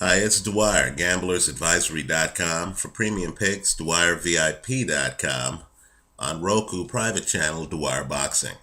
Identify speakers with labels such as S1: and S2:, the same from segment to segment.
S1: Hi, it's Dwyer, gamblersadvisory.com. For premium picks, DwyerVIP.com. On Roku private channel, Dwyer Boxing.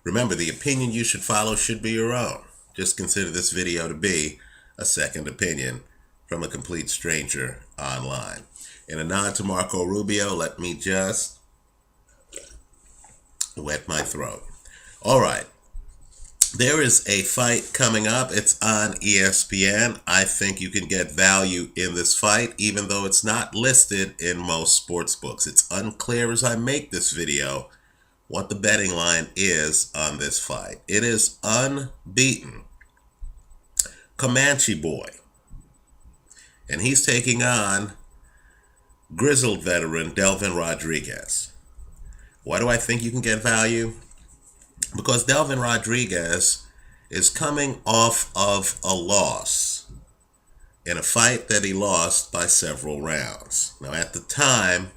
S1: Remember, the opinion you should follow should be your own. Just consider this video to be a second opinion from a complete stranger online. In a nod to Marco Rubio, let me just wet my throat. All right. There is a fight coming up. It's on ESPN. I think you can get value in this fight, even though it's not listed in most sports books. It's unclear as I make this video what the betting line is on this fight. It is unbeaten Comanche boy, and he's taking on grizzled veteran Delvin Rodriguez. Why do I think you can get value? Because Delvin Rodriguez is coming off of a loss in a fight that he lost by several rounds. Now, at the time,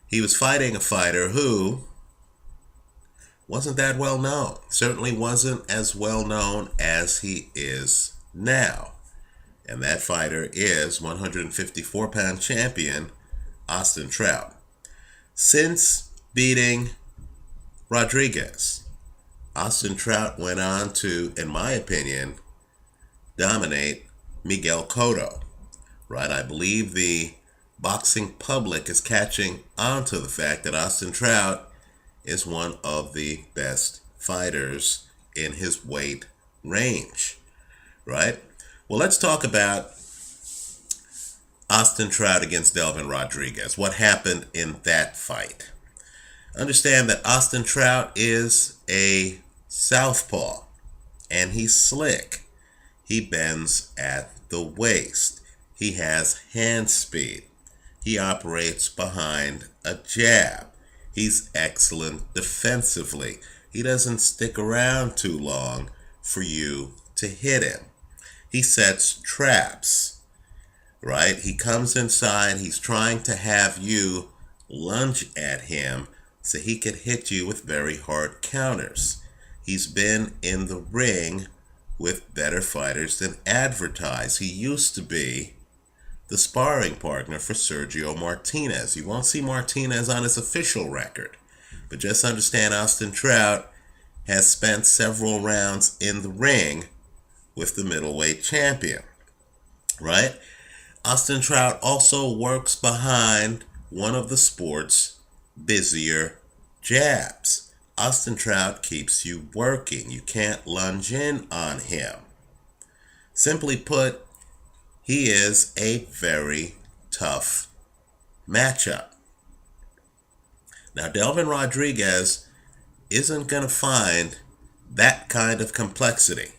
S1: he was fighting a fighter who wasn't that well known. Certainly wasn't as well known as he is now. And that fighter is 154-pound champion Austin Trout. Since beating Rodriguez, Austin Trout went on to, in my opinion, dominate Miguel Cotto. Right? I believe the boxing public is catching on to the fact that Austin Trout is one of the best fighters in his weight range. Right? Well, let's talk about Austin Trout against Delvin Rodriguez. What happened in that fight? Understand that Austin Trout is a southpaw, and he's slick. He bends at the waist. He has hand speed. He operates behind a jab. He's excellent defensively. He doesn't stick around too long for you to hit him. He sets traps, right? He comes inside. He's trying to have you lunge at him so he could hit you with very hard counters. He's been in the ring with better fighters than advertised. He used to be the sparring partner for Sergio Martinez. You won't see Martinez on his official record, but just understand Austin Trout has spent several rounds in the ring with the middleweight champion, right? Austin Trout also works behind one of the sport's busier jabs. Austin Trout keeps you working. You can't lunge in on him. Simply put, he is a very tough matchup. Now, Delvin Rodriguez isn't going to find that kind of complexity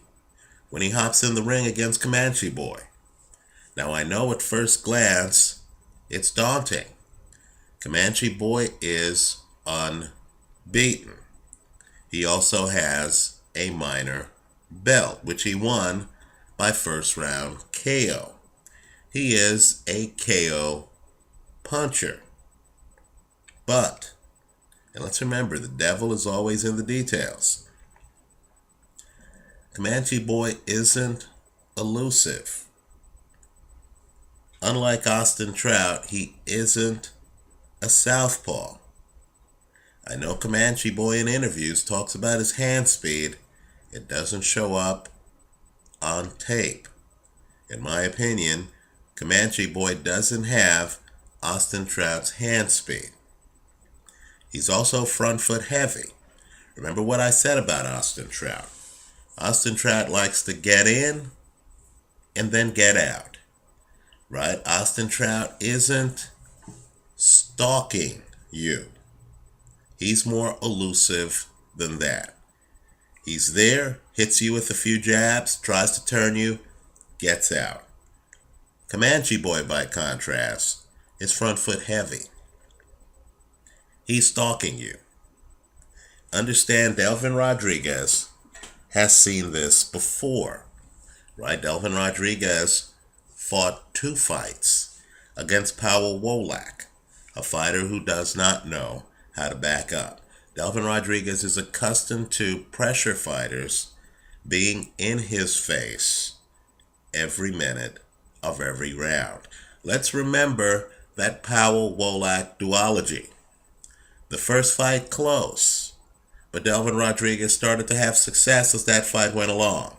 S1: when he hops in the ring against Comanche boy. Now, I know at first glance it's daunting. Comanche boy is unbeaten. He also has a minor belt, which he won by first round KO. He is a KO puncher. But, and let's remember, the devil is always in the details. Comanche boy isn't elusive. Unlike Austin Trout, he isn't a southpaw. I know Comanche boy in interviews talks about his hand speed. It doesn't show up on tape. In my opinion, Comanche boy doesn't have Austin Trout's hand speed. He's also front foot heavy. Remember what I said about Austin Trout. Austin Trout likes to get in and then get out. Right? Austin Trout isn't stalking you. He's more elusive than that. He's there, hits you with a few jabs, tries to turn you, gets out. Comanche boy, by contrast, is front foot heavy. He's stalking you. Understand, Delvin Rodriguez has seen this before, right? Delvin Rodriguez fought 2 fights against Powell Wolak, a fighter who does not know how to back up. Delvin Rodriguez is accustomed to pressure fighters being in his face every minute of every round. Let's remember that Powell-Wolak duology. The first fight close, but Delvin Rodriguez started to have success as that fight went along.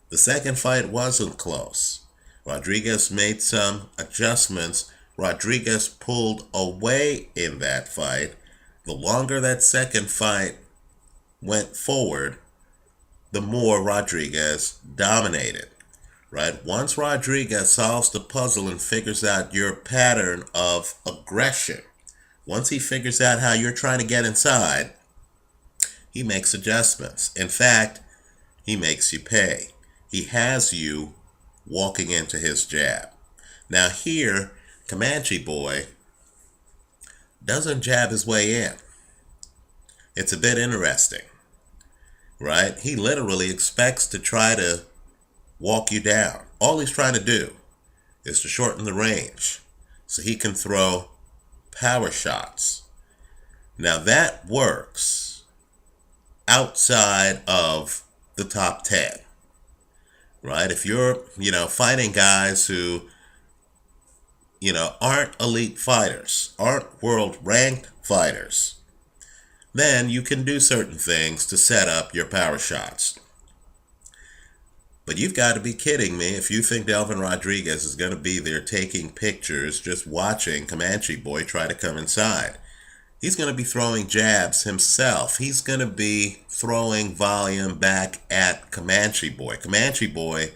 S1: The second fight wasn't close. Rodriguez made some adjustments. Rodriguez pulled away in that fight. The longer that second fight went forward, the more Rodriguez dominated. Right? Once Rodriguez solves the puzzle and figures out your pattern of aggression, once he figures out how you're trying to get inside, he makes adjustments. In fact, he makes you pay. He has you walking into his jab. Now here, Comanche boy doesn't jab his way in. It's a bit interesting, right? He literally expects to try to walk you down. All he's trying to do is to shorten the range so he can throw power shots. Now that works outside of the top 10, right? If you're, fighting guys who, aren't elite fighters, aren't world ranked fighters, then you can do certain things to set up your power shots. But you've got to be kidding me if you think Delvin Rodriguez is going to be there taking pictures, just watching Comanche boy try to come inside. He's going to be throwing jabs himself. He's going to be throwing volume back at Comanche boy. Comanche boy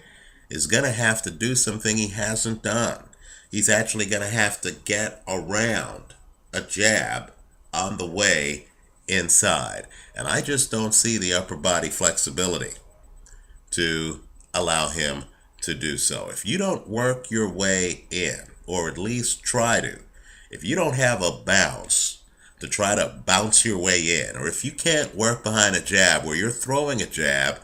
S1: is going to have to do something he hasn't done. He's actually going to have to get around a jab on the way inside. And I just don't see the upper body flexibility to allow him to do so. If you don't work your way in, or at least try to, if you don't have a bounce to try to bounce your way in, or if you can't work behind a jab where you're throwing a jab,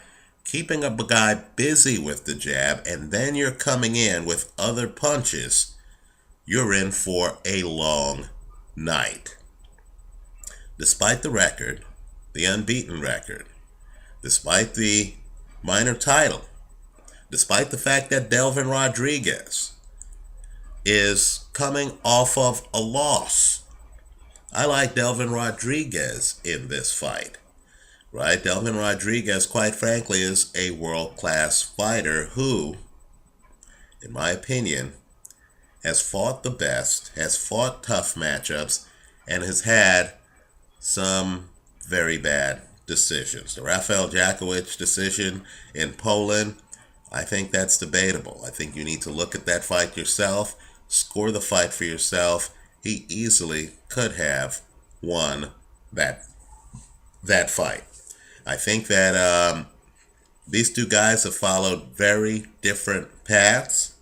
S1: keeping a guy busy with the jab, and then you're coming in with other punches, you're in for a long night. Despite the record, the unbeaten record, despite the minor title, despite the fact that Delvin Rodriguez is coming off of a loss, I like Delvin Rodriguez in this fight, right? Delvin Rodriguez, quite frankly, is a world-class fighter who, in my opinion, has fought the best, has fought tough matchups, and has had some very bad decisions. The Rafael Jacowicz decision in Poland, I think that's debatable. I think you need to look at that fight yourself, score the fight for yourself. He easily could have won that fight. I think that these two guys have followed very different paths.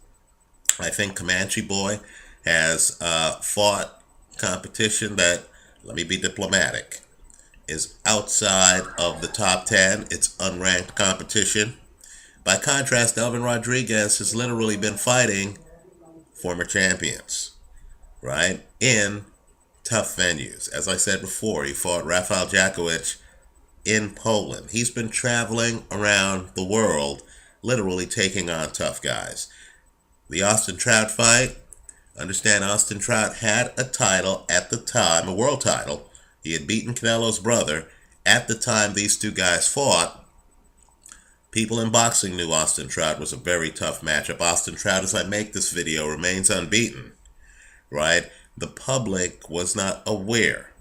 S1: I think Comanche boy has fought competition that, let me be diplomatic, is outside of the top 10. It's unranked competition. By contrast, Delvin Rodriguez has literally been fighting former champions, right, in tough venues. As I said before, he fought Rafael Jacowicz in Poland. He's been traveling around the world, literally taking on tough guys. The Austin Trout fight, understand Austin Trout had a title at the time, a world title. He had beaten Canelo's brother. At the time these two guys fought, people in boxing knew Austin Trout was a very tough matchup. Austin Trout, as I make this video, remains unbeaten, right? The public was not aware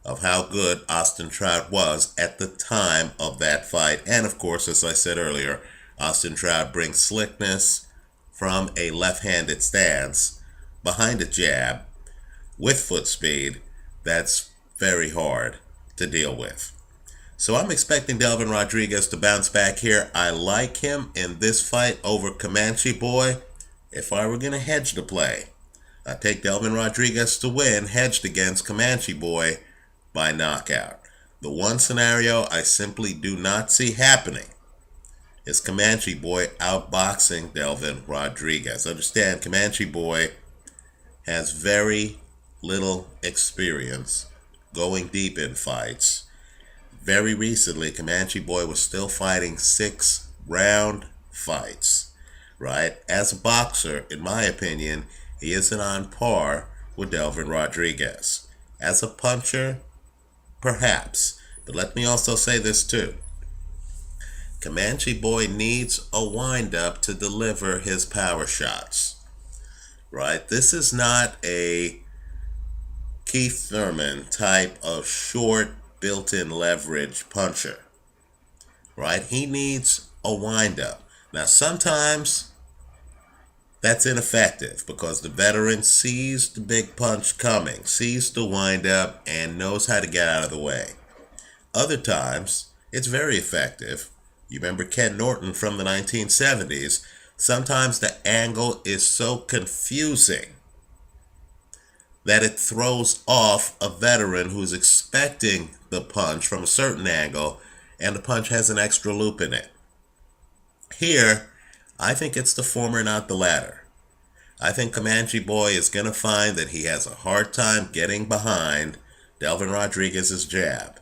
S1: of how good Austin Trout was at the time of that fight. And of course, as I said earlier, Austin Trout brings slickness from a left-handed stance behind a jab with foot speed that's very hard to deal with. So I'm expecting Delvin Rodriguez to bounce back here. I like him in this fight over Comanche boy. If I were going to hedge the play, I'd take Delvin Rodriguez to win, hedged against Comanche boy by knockout. The one scenario I simply do not see happening is Comanche boy outboxing Delvin Rodriguez. Understand, Comanche boy has very little experience going deep in fights. Very recently, Comanche boy was still fighting 6-round fights, right? As a boxer, in my opinion, he isn't on par with Delvin Rodriguez. As a puncher, perhaps. But let me also say this too. Comanche Boy needs a wind-up to deliver his power shots, right? This is not a Keith Thurman type of short, built-in leverage puncher, right? He needs a wind-up. Now, sometimes that's ineffective because the veteran sees the big punch coming, sees the wind-up, and knows how to get out of the way. Other times, it's very effective. You remember Ken Norton from the 1970s. Sometimes the angle is so confusing that it throws off a veteran who's expecting the punch from a certain angle, and the punch has an extra loop in it. Here, I think it's the former, not the latter. I think Comanche Boy is going to find that he has a hard time getting behind Delvin Rodriguez's jab.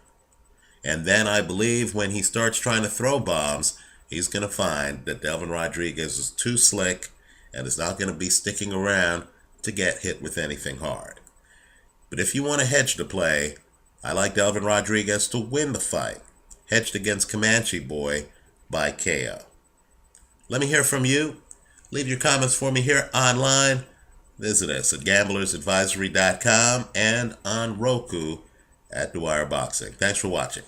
S1: And then I believe when he starts trying to throw bombs, he's going to find that Delvin Rodriguez is too slick and is not going to be sticking around to get hit with anything hard. But if you want to hedge the play, I like Delvin Rodriguez to win the fight, hedged against Comanche Boy by KO. Let me hear from you. Leave your comments for me here online. Visit us at gamblersadvisory.com and on Roku at Dwyer Boxing. Thanks for watching.